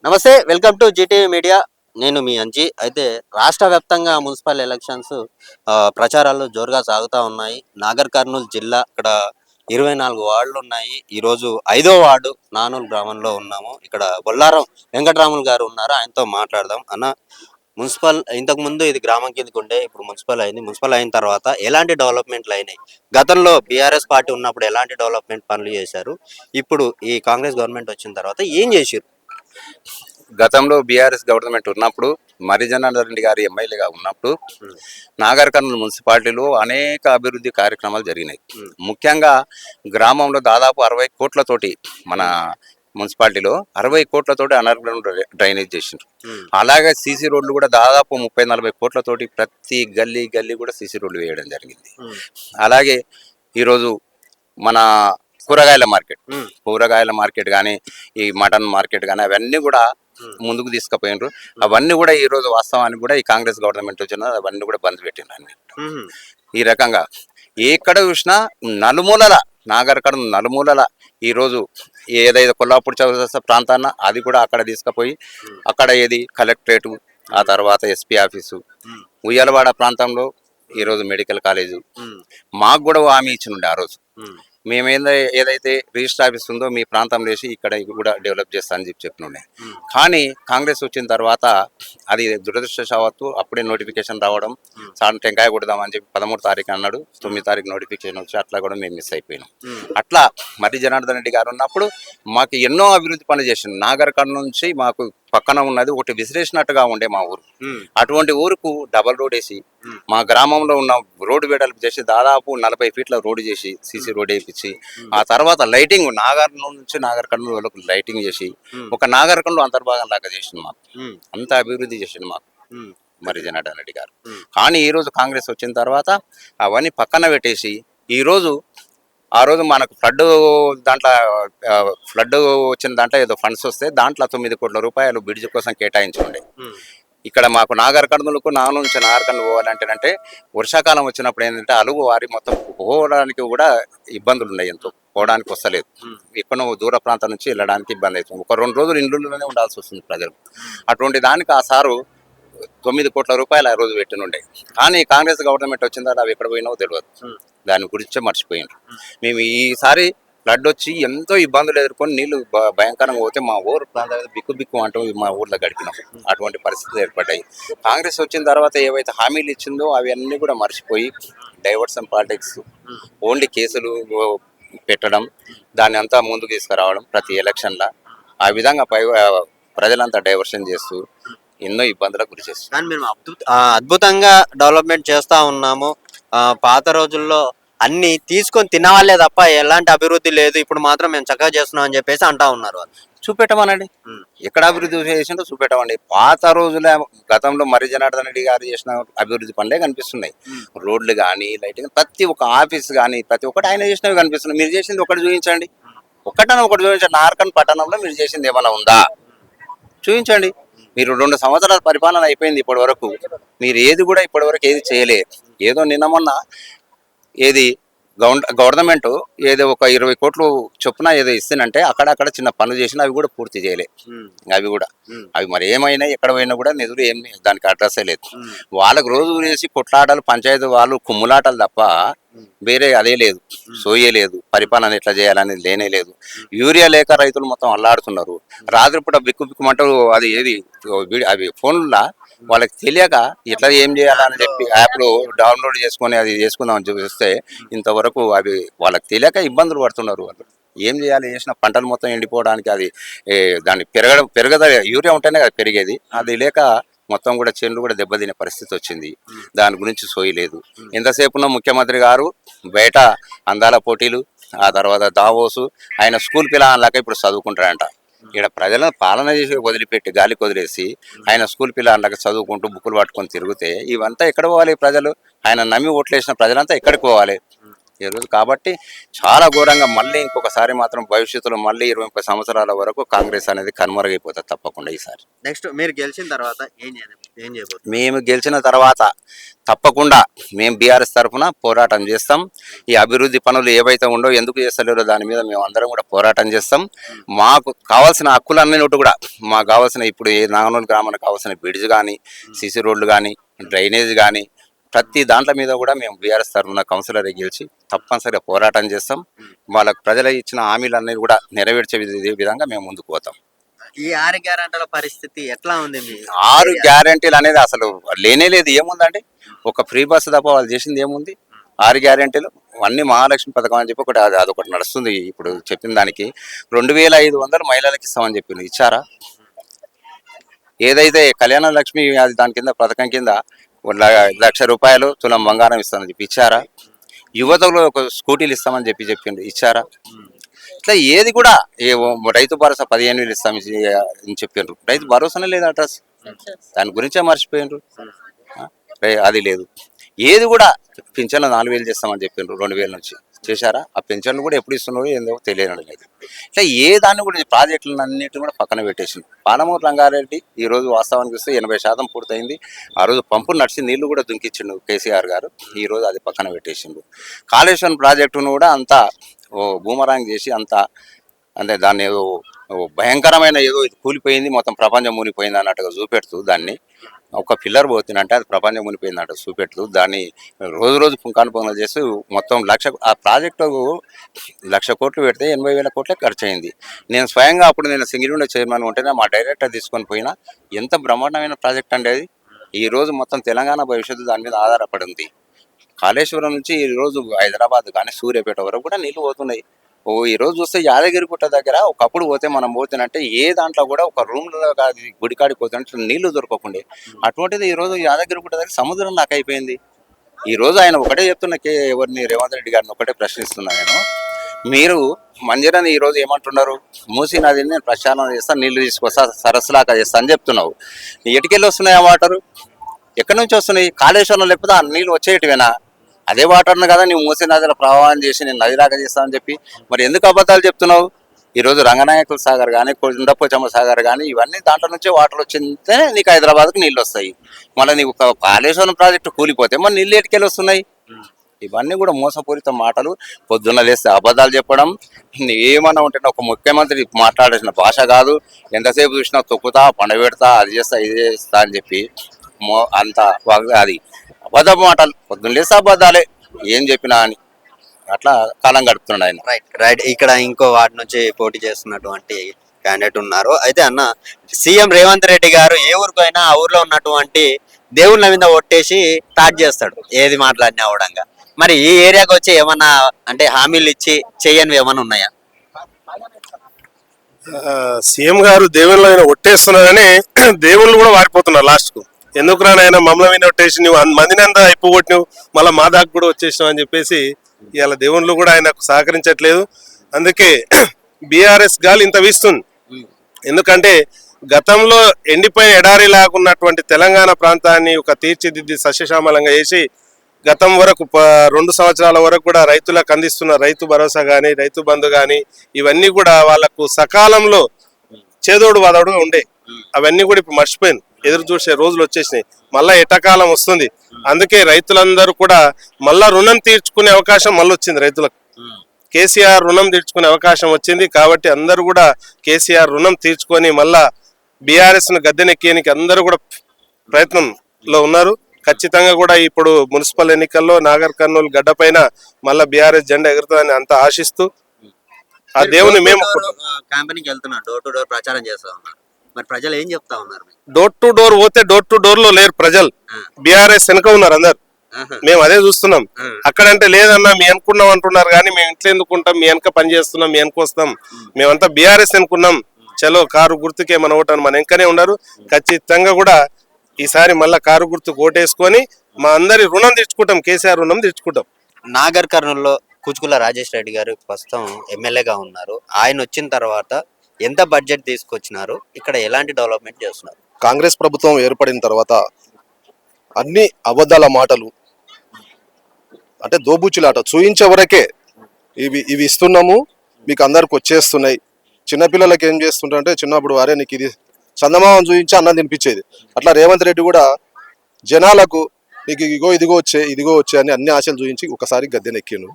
నమస్తే, welcome to Zee TV media. నేను మీ అంజీ. అయితే రాష్ట్ర వ్యాప్తంగా మున్సిపల్ ఎలక్షన్స్ ప్రచారాలు జోరుగా సాగుతూ ఉన్నాయి. నాగర్ కర్నూలు జిల్లా ఇక్కడ 24 వార్డులు ఉన్నాయి. ఈరోజు 5వ వార్డు నానూలు గ్రామంలో ఉన్నాము. ఇక్కడ బొల్లారం వెంకటరాములు గారు ఉన్నారు, ఆయనతో మాట్లాడదాం. అన్న, మున్సిపల్ ఇంతకుముందు ఇది గ్రామం కిందకు ఉండే, ఇప్పుడు మున్సిపల్ అయింది. మున్సిపల్ అయిన తర్వాత ఎలాంటి డెవలప్మెంట్లు అయినాయి? గతంలో బీఆర్ఎస్ పార్టీ ఉన్నప్పుడు ఎలాంటి డెవలప్మెంట్ పనులు చేశారు? ఇప్పుడు ఈ కాంగ్రెస్ గవర్నమెంట్ వచ్చిన తర్వాత ఏం చేశారు? గతంలో బీఆర్ఎస్ గవర్నమెంట్ ఉన్నప్పుడు మరి జనార్దన్ రెడ్డి గారి ఎమ్మెల్యేగా ఉన్నప్పుడు నాగర్ కర్నూలు మున్సిపాలిటీలో అనేక అభివృద్ధి కార్యక్రమాలు జరిగినాయి. ముఖ్యంగా గ్రామంలో దాదాపు 60 కోట్లతోటి మన మున్సిపాలిటీలో 60 కోట్లతోటి అండర్గ్రౌండ్ డ్రైనేజ్ చేసిండ్రు. అలాగే సీసీ రోడ్లు కూడా దాదాపు 30-40 కోట్లతోటి ప్రతి గల్లీ గల్లీ కూడా సీసీ రోడ్లు వేయడం జరిగింది. అలాగే ఈరోజు మన కూరగాయల మార్కెట్ కానీ, ఈ మటన్ మార్కెట్ కానీ అవన్నీ కూడా ముందుకు తీసుకుపోయినారు. అవన్నీ కూడా ఈ రోజు వాస్తవానికి కూడా ఈ కాంగ్రెస్ గవర్నమెంట్ వచ్చిన అవన్నీ కూడా బంద్ పెట్టినారు అన్ని. ఈ రకంగా ఎక్కడ చూసినా నలుమూలల నాగర్ కర్నూలు నలుమూలల ఈరోజు ఏదైతే కొల్లాపూర్ చౌరస్తా ప్రాంతాన్న అది కూడా అక్కడ తీసుకుపోయి అక్కడ ఏది కలెక్టరేటు, ఆ తర్వాత ఎస్పీ ఆఫీసు, ఉయ్యాలవాడ ప్రాంతంలో ఈరోజు మెడికల్ కాలేజు మాకు కూడా హామీ ఇచ్చినుండే ఆ రోజు. మేము ఏదైతే రిజిస్టర్ ఆఫీస్ ఉందో మీ ప్రాంతంలో వేసి ఇక్కడ కూడా డెవలప్ చేస్తా అని చెప్పినుండే. కానీ కాంగ్రెస్ వచ్చిన తర్వాత అది దురదృష్టవశాత్తు అప్పుడే నోటిఫికేషన్ రావడం, సార్ టెంకాయ కొడదామని చెప్పి 13 తారీఖు అన్నాడు, 9 తారీఖు నోటిఫికేషన్ వచ్చి అట్లా కూడా మేము మిస్ అయిపోయినాం. అట్లా మరి జనార్దన్ రెడ్డి గారు ఉన్నప్పుడు మాకు ఎన్నో అభివృద్ధి పనులు చేసిండు. నాగర్ కర్నూలు నుంచి మాకు పక్కన ఉన్నది ఒకటి విసిరేసినట్టుగా ఉండే మా ఊరు. అటువంటి ఊరుకు డబల్ రోడ్ వేసి మా గ్రామంలో ఉన్న రోడ్డు వెడల్పు చేసి దాదాపు 40 ఫీట్ల రోడ్డు చేసి సీసీ రోడ్ వేయించి, ఆ తర్వాత లైటింగ్ నాగర్ నుంచి నాగర్ కర్నూలు వాళ్ళకు లైటింగ్ చేసి ఒక నాగర్ కర్నూలు అంతర్భాగం లాగా చేసింది మాకు. అంత అభివృద్ధి చేసింది మాకు మరి జనార్దన్ రెడ్డి గారు. కానీ ఈరోజు కాంగ్రెస్ వచ్చిన తర్వాత అవన్నీ పక్కన పెట్టేసి ఈరోజు ఆ రోజు మనకు ఫ్లడ్ వచ్చిన దాంట్లో ఏదో ఫండ్స్ వస్తే దాంట్లో 9 కోట్ల రూపాయలు బ్రిడ్జ్ కోసం కేటాయించుండే. ఇక్కడ మాకు నాగర్ కర్నూలుకు నుంచి నాగర్ కర్నూలు పోవాలంటేనంటే వర్షాకాలం వచ్చినప్పుడు ఏంటంటే అలుగు వారి మొత్తం పోవడానికి కూడా ఇబ్బందులు ఉన్నాయి. ఎంతో పోవడానికి వస్తలేదు. ఎక్కడో దూర ప్రాంతం నుంచి వెళ్ళడానికి ఇబ్బంది అవుతుంది. ఒక 2 రోజులు ఇండ్లలోనే ఉండాల్సి వస్తుంది ప్రజలు. అటువంటి దానికి ఆ సారు 9 కోట్ల రూపాయలు ఆ రోజు పెట్టినుండే. కానీ కాంగ్రెస్ గవర్నమెంట్ వచ్చిన తర్వాత అవి ఎక్కడ పోయినావో తెలియదు. దాని గురించే మర్చిపోయినారు. మేము ఈసారి ఫ్లడ్ వచ్చి ఎంతో ఇబ్బందులు ఎదుర్కొని నీళ్లు భయంకరంగా పోతే మా ఊరు ప్రాంతాలు బిక్కు అంటూ మా ఊర్లో గడిపినాం. అటువంటి పరిస్థితులు ఏర్పడ్డాయి. కాంగ్రెస్ వచ్చిన తర్వాత ఏవైతే హామీలు ఇచ్చిందో అవి అన్నీ కూడా మర్చిపోయి డైవర్షన్ పాలిటిక్స్, ఓన్లీ కేసులు పెట్టడం, దాన్ని అంతా ముందుకు తీసుకురావడం ప్రతి ఎలక్షన్లో, ఆ విధంగా ప్రజలంతా డైవర్షన్ చేస్తూ ఎన్నో ఇబ్బందులకు గురి చేస్తారు. కానీ మేము అద్భుతంగా డెవలప్మెంట్ చేస్తూ ఉన్నాము. పాత రోజుల్లో అన్ని తీసుకొని తినవాలే తప్ప ఎలాంటి అభివృద్ధి లేదు, ఇప్పుడు మాత్రం మేము చక్కగా చేస్తున్నాం అని చెప్పేసి అంటా ఉన్నారు. చూపెట్టమనండి, ఎక్కడ అభివృద్ధి చేసిందో చూపెట్టమండి. పాత రోజుల గతంలో మరి జనార్దన్ రెడ్డి గారు చేసిన అభివృద్ధి పనులే కనిపిస్తున్నాయి. రోడ్లు కానీ, లైటింగ్, ప్రతి ఒక్క ఆఫీస్ కానీ ప్రతి ఒక్కటి ఆయన చేసినవి కనిపిస్తున్నాయి. మీరు చేసింది ఒకటి చూపించండి, ఒకటి చూపించండి. నార్కన్ పట్టణంలో మీరు చేసింది ఏమైనా ఉందా చూపించండి. మీరు 2 సంవత్సరాల పరిపాలన అయిపోయింది, ఇప్పటి వరకు మీరు ఏది కూడా ఇప్పటి వరకు ఏది చేయలే. ఏదో నిన్న మొన్న ఏది గవర్నమెంట్ ఏదో ఒక 20 కోట్లు చొప్పున ఏదో ఇస్తేనంటే అక్కడక్కడ చిన్న పనులు చేసినా అవి కూడా పూర్తి చేయలే. అవి మరి ఏమైనా ఎక్కడ పోయినా కూడా నిధులు ఏం దానికి అడ్రస్సే లేదు. వాళ్ళకు రోజు వేసి కొట్లాటలు, పంచాయతీ వాళ్ళు కుమ్ములాటలు తప్ప వేరే అదే లేదు, సోయే లేదు. పరిపాలన ఎట్లా చేయాలనేది లేనే లేదు. యూరియా లేక రైతులు మొత్తం అల్లాడుతున్నారు. రాత్రిపూట బిక్కుమంటూ అది ఏది అవి ఫోన్ల వాళ్ళకి తెలియక ఎట్లా ఏం చేయాలని చెప్పి యాప్లో డౌన్లోడ్ చేసుకొని అది చేసుకుందామని చూస్తే ఇంతవరకు అవి వాళ్ళకి తెలియక ఇబ్బందులు పడుతున్నారు. వాళ్ళు ఏం చేయాలి, చేసిన పంటలు మొత్తం ఎండిపోవడానికి అది దాన్ని పెరగద యూరియా ఉంటేనే అది పెరిగేది. అది లేక మొత్తం కూడా చేనులు కూడా దెబ్బతినే పరిస్థితి వచ్చింది. దాని గురించి సోయలేదు. ఎంతసేపున ముఖ్యమంత్రి గారు బయట అందాల పోటీలు, ఆ తర్వాత దావోసు, ఆయన స్కూల్ పిల్లలకి ఇప్పుడు చదువుకుంటాడంట. ఇక్కడ ప్రజలను పాలన చేసి వదిలిపెట్టి గాలికి వదిలేసి ఆయన స్కూల్ పిల్లలకి చదువుకుంటూ బుక్కులు పట్టుకొని తిరిగితే ఇవంతా ఎక్కడ పోవాలి? ప్రజలు ఆయన నమ్మి ఓట్లేసిన ప్రజలంతా ఎక్కడికి పోవాలి? ఈ రోజు కాబట్టి చాలా ఘోరంగా మళ్ళీ ఇంకొకసారి మాత్రం భవిష్యత్తులో మళ్ళీ 20 సంవత్సరాల వరకు కాంగ్రెస్ అనేది కనుమరుగైపోతుంది తప్పకుండా ఈసారి. నెక్స్ట్ మీరు గెలిచిన తర్వాత ఏం చేయబోతున్నారు? మేము గెలిచిన తర్వాత తప్పకుండా మేము బీఆర్ఎస్ తరఫున పోరాటం చేస్తాం. ఈ అభివృద్ధి పనులు ఏవైతే ఉండో ఎందుకు చేస్తలేరో దాని మీద మేము అందరం కూడా పోరాటం చేస్తాం. మాకు కావాల్సిన హక్కులన్నిటి కూడా మాకు కావాల్సిన ఇప్పుడు ఏ నాగనూరు గ్రామానికి కావాల్సిన బ్రిడ్జ్ కానీ, సిసి రోడ్లు కానీ, డ్రైనేజ్ కానీ ప్రతి దాంట్ల మీద కూడా మేము బీఆర్ఎస్ తరఫున కౌన్సిలర్ గెలిచి తప్పనిసరిగా పోరాటం చేస్తాం. వాళ్ళకు ప్రజలు ఇచ్చిన హామీలన్నీ కూడా నెరవేర్చే విధంగా మేము ముందుకు పోతాం. ఈ 6 గ్యారెంటీల పరిస్థితి ఎట్లా ఉంది? 6 గ్యారెంటీలు అనేది అసలు లేనే లేదు. ఏముందండి, ఒక ఫ్రీ బస్సు తప్ప వాళ్ళు చేసింది ఏముంది? 6 గ్యారెంటీలు అన్ని మహాలక్ష్మి పథకం అని చెప్పి ఒకటి అదొకటి నడుస్తుంది. ఇప్పుడు చెప్పిన దానికి 2500 మహిళలకు ఇస్తామని చెప్పింది, ఇచ్చారా? ఏదైతే కళ్యాణ లక్ష్మి అది దాని కింద పథకం కింద ₹1,00,000 తులం బంగారం ఇస్తామని చెప్పి ఇచ్చారా? యువతలో ఒక స్కూటీలు ఇస్తామని చెప్పిండు, ఇచ్చారా? ఇట్లా ఏది కూడా రైతు భరోసా 15,000 ఇస్తామని చెప్పిండ్రు, రైతు భరోసానే లేదు, అడ్రస్ దాని గురించే మర్చిపోయిండ్రు. అది లేదు. ఏది కూడా పింఛన్లు 4,000 చేస్తామని చెప్పిండ్రు, 2,000 నుంచి చేశారా? ఆ పెన్షన్లు కూడా ఎప్పుడు ఇస్తున్నారో ఏందో తెలియడం లేదు. ఇట్లా ఏ దాన్ని కూడా ప్రాజెక్టులను అన్నింటిని కూడా పక్కన పెట్టేసింది. పాలమూరు రంగారెడ్డి ఈ రోజు వాస్తవానికి వస్తే 80% పూర్తయింది. ఆ రోజు పంపులు నడిచి నీళ్లు కూడా దుంకిచ్చిండు కేసీఆర్ గారు. ఈ రోజు అది పక్కన పెట్టేసిండు. కాళేశ్వరం ప్రాజెక్టును కూడా అంతా బూమరాంగ్ చేసి అంతా అంటే దాన్ని ఏదో భయంకరమైన ఏదో ఇది కూలిపోయింది, మొత్తం ప్రపంచం మునిపోయింది అన్నట్టుగా చూపెడుతూ దాన్ని ఒక పిల్లర్ పోతుందంటే అది ప్రపంచం మునిపోయింది అంట చూపెడుతూ దాన్ని రోజు రోజు పుంకానుపంగా చేస్తూ మొత్తం ఆ ప్రాజెక్టు 1,00,000 కోట్లు పెడితే 80,000 కోట్లే ఖర్చు అయింది. నేను స్వయంగా అప్పుడు నేను సింగిల్ విండో చైర్మన్ ఉంటేనే మా డైరెక్టర్ తీసుకొని పోయినా. ఎంత బ్రహ్మాండమైన ప్రాజెక్ట్ అండి అది. ఈ రోజు మొత్తం తెలంగాణ భవిష్యత్తు దాని మీద ఆధారపడి ఉంది. కాళేశ్వరం నుంచి ఈరోజు హైదరాబాద్ కానీ సూర్యాపేట వరకు కూడా నీళ్లు పోతున్నాయి. ఈరోజు చూస్తే యాదగిరిగుట్ట దగ్గర ఒకప్పుడు పోతే మనం పోతేనంటే ఏ దాంట్లో కూడా ఒక రూమ్లో గుడికాడికి పోతే నీళ్లు దొరకకుండే. అటువంటిది ఈరోజు యాదగిరిగుట్ట దగ్గర సముద్రం లాగా అయిపోయింది. ఈరోజు ఆయన ఒకటే చెప్తున్నా, ఎవరిని రేవంత్ రెడ్డి గారిని ఒకటే ప్రశ్నిస్తున్నా నేను, మీరు మంజీరాని ఈరోజు ఏమంటున్నారు? మూసీ నదిని నేను ప్రక్షాళన చేస్తాను, నీళ్లు తీసుకొస్తా, సరస్సులాగా చేస్తా అని చెప్తున్నావు. ఎటుకెళ్ళి వస్తున్నాయి ఆ వాటరు? ఎక్కడి నుంచి వస్తున్నాయి? కాళేశ్వరం లేకపోతే ఆ నీళ్ళు వచ్చేటివేనా? అదే వాటర్ను కదా నీవు మూసీ నదిలో ప్రవాహం చేసి నేను నదిలాగా చేస్తానని చెప్పి మరి ఎందుకు అబద్ధాలు చెప్తున్నావు? ఈరోజు రంగనాయకుల సాగర్ కానీ, కొండపోచమ్మ సాగర్ కానీ ఇవన్నీ దాంట్లో నుంచే వాటర్ వచ్చిందే నీకు హైదరాబాద్కు నీళ్ళు వస్తాయి. మళ్ళీ నీకు కాళేశ్వరం ప్రాజెక్టు కూలిపోతే మరి నీళ్ళు ఎటుకెళ్ళి వస్తున్నాయి? ఇవన్నీ కూడా మోసపూరిత మాటలు. పొద్దున్న లేస్తే అబద్ధాలు చెప్పడం, ఏమన్నా ఉంటే ఒక ముఖ్యమంత్రి మాట్లాడాల్సిన భాష కాదు. ఎంతసేపు చూసినా తొక్కుతా, పండబెడతా, అది చేస్తా, ఇది చేస్తా అని చెప్పి అంత అది అబద్ధపు మాటలు. పొద్దున్న లేస్తే అబద్ధాలే, ఏం చెప్పినా అని అట్లా కాలం గడుపుతున్నాడు ఆయన. రైట్. ఇక్కడ ఇంకో వార్డు నుంచి పోటీ చేస్తున్నటువంటి క్యాండిడేట్ ఉన్నారు. అయితే అన్న, సీఎం రేవంత్ రెడ్డి గారు ఏ ఊరికైనా ఆ ఊర్లో ఉన్నటువంటి దేవుళ్ళ మీద ఒట్టేసి స్టార్ట్ చేస్తాడు ఏది మాట్లాడినా అవడంగా. మరి ఈ ఏరియాకి వచ్చి ఏమన్నా అంటే హామీలు ఇచ్చి చేయనివి ఏమన్నా ఉన్నాయా? సీఎం గారు దేవుళ్ళు ఆయన ఒట్టేస్తున్నారని దేవుళ్ళు కూడా వారిపోతున్నారు లాస్ట్ కు. ఎందుకు రానైనా మమ్మల్ని మీద ఒట్టేసి నువ్వు మందిని అంతా అయిపోగొట్టినావు, మళ్ళీ మా దాకా కూడా వచ్చేసినావు అని చెప్పేసి ఇవాళ దేవుళ్ళు కూడా ఆయనకు సహకరించట్లేదు. అందుకే బీఆర్ఎస్ గాలి ఇంత వీస్తుంది. ఎందుకంటే గతంలో ఎండిపోయిన ఎడారి లాగున్నటువంటి తెలంగాణ ప్రాంతాన్ని ఒక తీర్చిదిద్ది సస్యశ్యామలంగా చేసి గతం వరకు 2 సంవత్సరాల వరకు కూడా రైతులకు అందిస్తున్న రైతు భరోసా కానీ, రైతు బంధు కానీ ఇవన్నీ కూడా వాళ్లకు సకాలంలో చేదోడు వాదోడు ఉండే. అవన్నీ కూడా ఇప్పుడు మర్చిపోయింది. ఎదురు చూసే రోజులు వచ్చేసినాయి. మళ్ళా ఎటకాలం వస్తుంది. అందుకే రైతులందరూ కూడా మళ్ళా రుణం తీర్చుకునే అవకాశం మళ్ళీ వచ్చింది రైతులకు. కేసీఆర్ రుణం తీర్చుకునే అవకాశం వచ్చింది కాబట్టి అందరూ కూడా కేసీఆర్ రుణం తీర్చుకొని మళ్ళా బీఆర్ఎస్ ను గద్దెనెక్కేయడానికి అందరూ కూడా ప్రయత్నంలో ఉన్నారు. ఖచ్చితంగా కూడా ఇప్పుడు మున్సిపల్ ఎన్నికల్లో నాగర్ కర్నూలు గడ్డ పైన మళ్ళా బీఆర్ఎస్ జెండా ఎగురుతుందని అంత ఆశిస్తూ ఆ దేవుని మేము క్యాంపెయినింగ్ వెళ్తున్నా, డోర్ టు డోర్ ప్రచారం చేస్తా ఉన్నారు. మరి ప్రజలు ఏం చెప్తా ఉన్నారు? డోర్ టు డోర్ పోతే డోర్ టు డోర్ లో లేరు ప్రజలు, బీఆర్ఎస్ వెనక ఉన్నారు అందరు. మేము అదే చూస్తున్నాం. అక్కడంటే లేదన్నా మీ అనుకున్నాం అంటున్నారు కానీ మేము ఇంట్లో ఎందుకుంటాం, మీ వెనక పని చేస్తున్నాం, మీ వెనక వస్తాం, మేమంతా బీఆర్ఎస్ అనుకున్నాం, చలో కారు గుర్తుకే మన ఓటాను మన వెనకనే ఉన్నారు. ఖచ్చితంగా కూడా ఈసారి మళ్ళా కారు గుర్తుకు ఓటేసుకొని మా అందరి రుణం తెచ్చుకుంటాం, కేసీఆర్ రుణం తెచ్చుకుంటాం. నాగర్ కర్నూలులో కుచుకుల రాజేష్ రెడ్డి గారు ప్రస్తుతం ఎమ్మెల్యేగా ఉన్నారు. ఆయన వచ్చిన తర్వాత ఎంత బడ్జెట్ తీసుకొచ్చినారు, ఇక్కడ ఎలాంటి డెవలప్మెంట్ చేస్తున్నారు? కాంగ్రెస్ ప్రభుత్వం ఏర్పడిన తర్వాత అన్ని అబద్ధాల మాటలు, అంటే దోబుచ్చులాట చూయించే వరకే ఇవి ఇస్తున్నాము, మీకు అందరికి వచ్చేస్తున్నాయి. చిన్నపిల్లలకి ఏం చేస్తుంటారంటే చిన్నప్పుడు అరే నీకు ఇది చందమామం చూపించి అన్నం తినిపించేది. అట్లా రేవంత్ రెడ్డి కూడా జనాలకు నీకు ఇదిగో వచ్చే అని అన్ని ఆశలు చూపించి ఒకసారి గద్దెనెక్కిండు.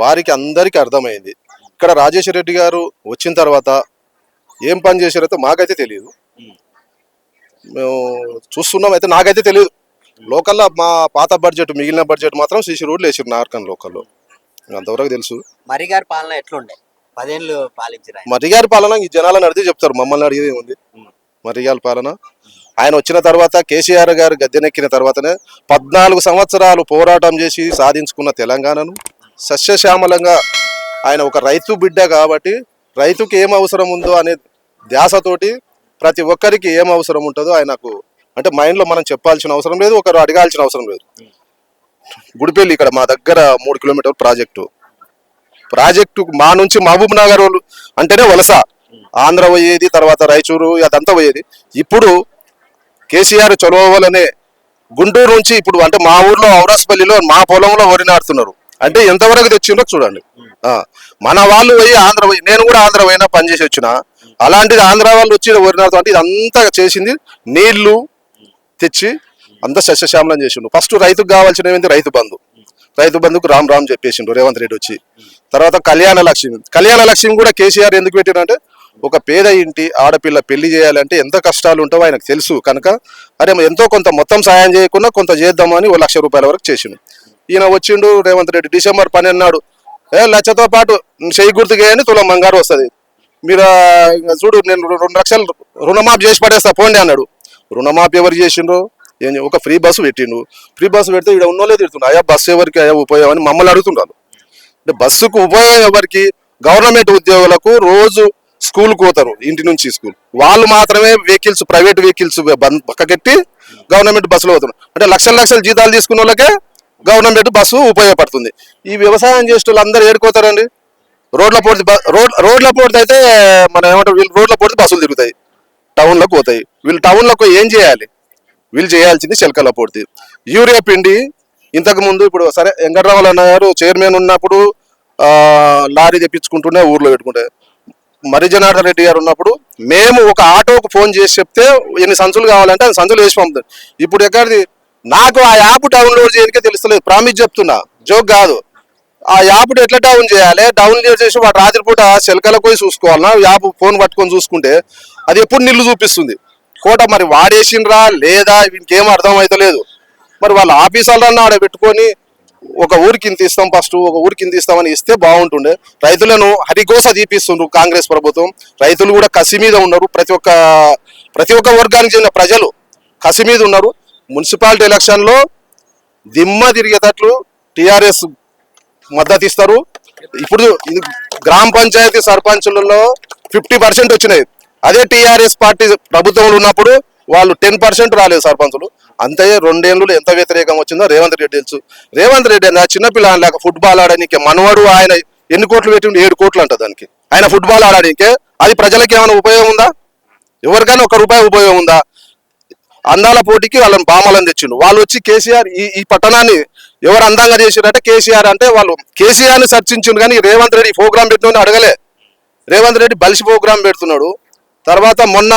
వారికి అందరికీ అర్థమైంది. ఇక్కడ రాజేశ్వర రెడ్డి గారు వచ్చిన తర్వాత ఏం పని చేశారైతే మాకైతే తెలియదు, మేము చూస్తున్నాం అయితే నాకైతే తెలియదు. లోకల్లో మా పాత బడ్జెట్ మిగిలిన బడ్జెట్ మాత్రం సీసీ రోడ్లు వేసారు నార్కన్ లోకల్లో, అంతవరకు తెలుసు. మరిగారి పాలన ఎట్లుండే? 10 ఏళ్ళు పాలించారు. మర్రిగారి పాలన ఈ జనాలను అడిగితే చెప్తారు, మమ్మల్ని అడిగేది ఉంది. మర్రిగారి పాలన ఆయన వచ్చిన తర్వాత కేసీఆర్ గారు గద్దెనెక్కిన తర్వాతనే 14 సంవత్సరాలు పోరాటం చేసి సాధించుకున్న తెలంగాణను సస్యశ్యామలంగా ఆయన ఒక రైతు బిడ్డ కాబట్టి రైతుకి ఏం అవసరం ఉందో అనే ధ్యాసతోటి ప్రతి ఒక్కరికి ఏం అవసరం ఉంటుందో ఆయనకు అంటే మైండ్లో మనం చెప్పాల్సిన అవసరం లేదు, ఒకరు అడగాల్సిన అవసరం లేదు. గుడిపల్లి ఇక్కడ మా దగ్గర 3 కిలోమీటర్ ప్రాజెక్టు మా నుంచి మహబూబ్ నగర్ అంటేనే వలస, ఆంధ్ర పోయేది, తర్వాత రాయచూరు అదంతా పోయేది. ఇప్పుడు కేసీఆర్ చొరవలనే గుంటూరు నుంచి ఇప్పుడు అంటే మా ఊర్లో ఔరాస్పల్లిలో మా పొలంలో వరి నాడుతున్నారు. అంటే ఎంతవరకు తెచ్చిండో చూడండి. మన వాళ్ళు పోయి ఆంధ్ర పోయి, నేను కూడా ఆంధ్ర పోయినా పనిచేసి వచ్చిన, అలాంటిది ఆంధ్ర వాళ్ళు వచ్చి వరి నాడుతూ అంటే ఇదంతా చేసింది నీళ్లు తెచ్చి అంతా సస్యశ్యామలం చేసిండు. ఫస్ట్ రైతుకు కావాల్సిన ఏంటి రైతు బంధుకు రామ్ చెప్పేసిండు రేవంత్ రెడ్డి వచ్చి. తర్వాత కళ్యాణ లక్ష్మి కూడా కేసీఆర్ ఎందుకు పెట్టినంటే ఒక పేద ఇంటి ఆడపిల్ల పెళ్లి చేయాలంటే ఎంత కష్టాలు ఉంటావో ఆయనకు తెలుసు కనుక అరే ఎంతో కొంత మొత్తం సాయం చేయకుండా కొంత చేద్దామని 1 లక్ష రూపాయల వరకు చేసిండు. ఈయన వచ్చిండు రేవంత్ రెడ్డి డిసెంబర్ 12 నాడు 1 లక్షతో పాటు చెయ్యి గుర్తుకేయని తులం బంగారు వస్తుంది, మీరు చూడు నేను 2 లక్షలు రుణమాఫీ చేసి పడేస్తా పోండి అన్నాడు. రుణమాఫీ ఎవరు చేసిండ్రు? ఒక ఫ్రీ బస్సు పెట్టిండు. ఫ్రీ బస్సు పెడితే ఇక్కడ ఉన్నోళ్ళే తిడుతున్నారు, అయ్యా బస్సు ఎవరికి అయ్యా ఉపయోగం అని మమ్మల్ని అడుగుతున్నారు. అంటే బస్సుకు ఉపయోగం ఎవరికి? గవర్నమెంట్ ఉద్యోగులకు రోజు స్కూల్కి పోతారు, ఇంటి నుంచి స్కూల్, వాళ్ళు మాత్రమే వెహికల్స్ ప్రైవేట్ వెహికల్స్ పక్కకెట్టి గవర్నమెంట్ బస్సులో పోతున్నారు. అంటే లక్షల జీతాలు తీసుకున్న వాళ్ళకే గవర్నమెంట్ బస్సు ఉపయోగపడుతుంది. ఈ వ్యవసాయం చేసే వాళ్ళు అందరూ ఏడుకోతారండి. రోడ్ల పోటీ అయితే మనం ఏమంటారు, వీళ్ళు రోడ్ల పోటీ బస్సులు తిరుగుతాయి, టౌన్లోకి పోతాయి. వీళ్ళు టౌన్లోకి ఏం చేయాలి? వీళ్ళు చేయాల్సింది చిలకల పూర్తి యూరియా పిండి. ఇంతకు ముందు ఇప్పుడు సరే వెంకటరావులు అన్నారు చైర్మన్ ఉన్నప్పుడు లారీ తెప్పించుకుంటూనే ఊర్లో పెట్టుకుంటే, మరి జనార్దన్ రెడ్డి గారు ఉన్నప్పుడు మేము ఒక ఆటోకు ఫోన్ చేసి చెప్తే ఎన్ని సంచులు కావాలంటే అది సంచులు వేసి పంపుతాం. ఇప్పుడు ఎక్కడిది? నాకు ఆ యాప్ డౌన్లోడ్ చేయడానికే తెలుస్తలేదు, ప్రామిస్ చెప్తున్నా, జోక్ కాదు. ఆ యాప్ ఎట్లా డౌన్లోడ్ చేసి వాడు రాత్రిపూట చిలకలకు పోయి చూసుకోవాలన్నా, యాప్ ఫోన్ పట్టుకొని చూసుకుంటే అది ఎప్పుడు నీళ్లు చూపిస్తుంది కోట. మరి వాడేసిండ్రా లేదా ఇంకేం అర్థం అవుతలేదు. మరి వాళ్ళ ఆఫీసర్లన్నా ఆడ పెట్టుకొని ఒక ఊరికి ఇంత ఇస్తాం, ఫస్ట్ ఒక ఊరికి ఇంత ఇస్తామని ఇస్తే బాగుంటుండే. రైతులను హరిగోస తీపిస్తుండ్రు కాంగ్రెస్ ప్రభుత్వం. రైతులు కూడా కసి మీద ఉన్నారు, ప్రతి ఒక్క వర్గానికి చెందిన ప్రజలు కసి మీద ఉన్నారు. మున్సిపాలిటీ ఎలక్షన్లో దిమ్మ తిరిగేటట్లు టీఆర్ఎస్ మద్దతు ఇస్తారు. ఇప్పుడు ఇది గ్రామ పంచాయతీ సర్పంచులలో 50% వచ్చినాయి. అదే టీఆర్ఎస్ పార్టీ ప్రభుత్వంలో ఉన్నప్పుడు వాళ్ళు 10% రాలేదు సర్పంచులు. అంతే 2 ఏళ్ళు ఎంత వ్యతిరేకం వచ్చిందో రేవంత్ రెడ్డి తెలుసు. రేవంత్ రెడ్డి అన్న చిన్నపిల్ల లేక ఫుట్బాల్ ఆడడానికి మనవాడు ఆయన ఎన్ని కోట్లు పెట్టిండు? 7 కోట్లు అంట దానికి. ఆయన ఫుట్బాల్ ఆడడానికి అది ప్రజలకి ఏమైనా ఉపయోగం ఉందా? ఎవరికైనా 1 రూపాయి ఉపయోగం ఉందా? అందాల పోటీకి వాళ్ళని బామలను తెచ్చిండు. వాళ్ళు వచ్చి కేసీఆర్ ఈ పట్టణాన్ని ఎవరు అందంగా చేసిండ్రంటే కేసీఆర్ అంటే వాళ్ళు కేసీఆర్ని చర్చించిండు, కానీ రేవంత్ రెడ్డి ప్రోగ్రామ్ పెట్టిన అడగలే. రేవంత్ రెడ్డి బలిసి ప్రోగ్రామ్ పెడుతున్నాడు. తర్వాత మొన్న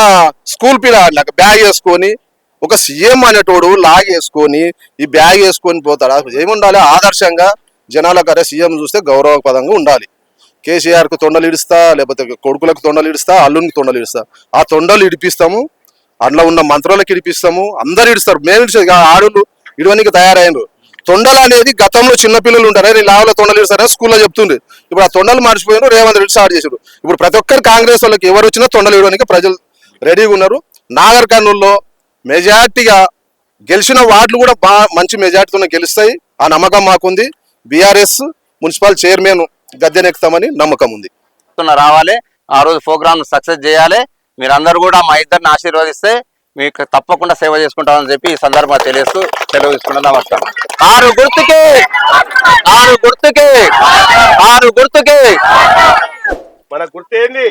స్కూల్ పిల్ల బ్యాగ్ వేసుకొని ఒక సీఎం అనేటోడు లాగేసుకొని ఈ బ్యాగ్ వేసుకొని పోతాడు. ఏముండాలి? ఆదర్శంగా జనాలకు అరే సీఎం చూస్తే గౌరవపదంగా ఉండాలి. కేసీఆర్కు తొండలు ఇడుస్తా, లేకపోతే కొడుకులకు తొండలు ఇడుస్తా, అల్లునికి తొండలు ఇడుస్తా. ఆ తొండలు ఇడిపిస్తాము, అందులో ఉన్న మంత్రులకు ఇడిపిస్తాము, అందరు ఇడుస్తారు. మేము ఇడిస్తే ఆడులు ఇడవనికి తయారైనరు. తొండలు అనేది గతంలో చిన్నపిల్లలు ఉంటారు, నేను లావులో తొండలు ఇస్తారని స్కూల్లో చెప్తుండే. ఇప్పుడు ఆ తొండలు మర్చిపోయినారు, రేవంత్ రెడ్డి స్టార్ట్ చేశారు. ఇప్పుడు ప్రతి ఒక్కరు కాంగ్రెస్ వాళ్ళకి ఎవరు వచ్చినా తొండలు ఇవ్వడానికి ప్రజలు రెడీగా ఉన్నారు. నాగర్ కర్నూల్లో మెజార్టీగా గెలిచిన వార్డులు కూడా మంచి మెజార్టీతో గెలుస్తాయి. ఆ నమ్మకం మాకుంది. బీఆర్ఎస్ మున్సిపల్ చైర్మన్ గద్దెనెక్కుతామని నమ్మకం ఉంది. రావాలి, ఆ రోజు ప్రోగ్రామ్ సక్సెస్ చేయాలి. మీరందరూ కూడా మా ఇద్దరిని ఆశీర్వదిస్తే మీకు తప్పకుండా సేవ చేసుకుంటామని చెప్పి ఈ సందర్భంగా తెలియస్తూ సెలవు తీసుకుంటాం. నమస్కారం. 6 గుర్తుకే మన గుర్తు ఏంది?